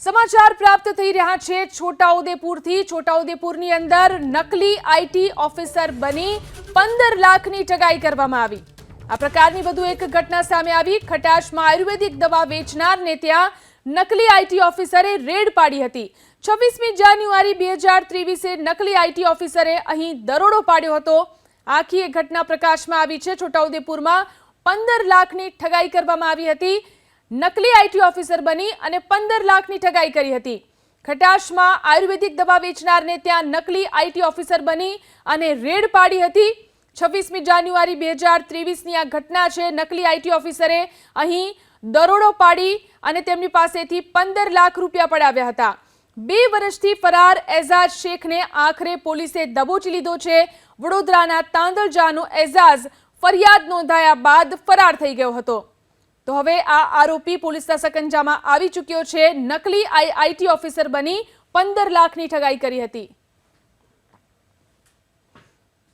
સમાચાર પ્રાપ્ત થઈ રહ્યા છે છોટાઉદેપુરથી। છોટાઉદેપુરની અંદર નકલી આઈટી ઓફિસર બની 15 લાખની ઠગાઈ કરવામાં આવી। આ પ્રકારની વધુ એક ઘટના સામે આવી। ખટાશમાં આયુર્વેદિક દવા વેચનારને ત્યાં નકલી આઈટી ઓફિસરે રેડ પાડી હતી। 26મી જાન્યુઆરી 2023 નકલી આઈટી ઓફિસરે અહીં દરોડો પાડ્યો હતો। આખી એક ઘટના પ્રકાશમાં આવી છે। છોટાઉદેપુરમાં 15 લાખની ઠગાઈ કરવામાં આવી હતી। નકલી આઈટી ઓફિસર બની અને 15 લાખની ઠગાઈ કરી હતી। ખટાશમાં આયુર્વેદિક દવા વેચનારને ત્યાં નકલી આઈટી ઓફિસર બની અને રેડ પાડી હતી। 26મી જાન્યુઆરી 2023ની આ ઘટના છે। નકલી આઈટી ઓફિસરે અહીં દરોડો પાડી અને તેમની પાસેથી 15 લાખ રૂપિયા પડાવ્યા હતા। 2 વર્ષથી ફરાર એઝાઝ શેખને આખરે પોલીસે દબોચી લીધો છે। વડોદરાના તાંદલજાનો એઝાઝ ફરિયાદ નોંધાયા બાદ ફરાર થઈ ગયો હતો। તો હવે આ આરોપી પોલીસના સકંજામાં આવી ચૂક્યો છે। નકલી આઈટી ઓફિસર બની 15 લાખની ઠગાઈ કરી હતી।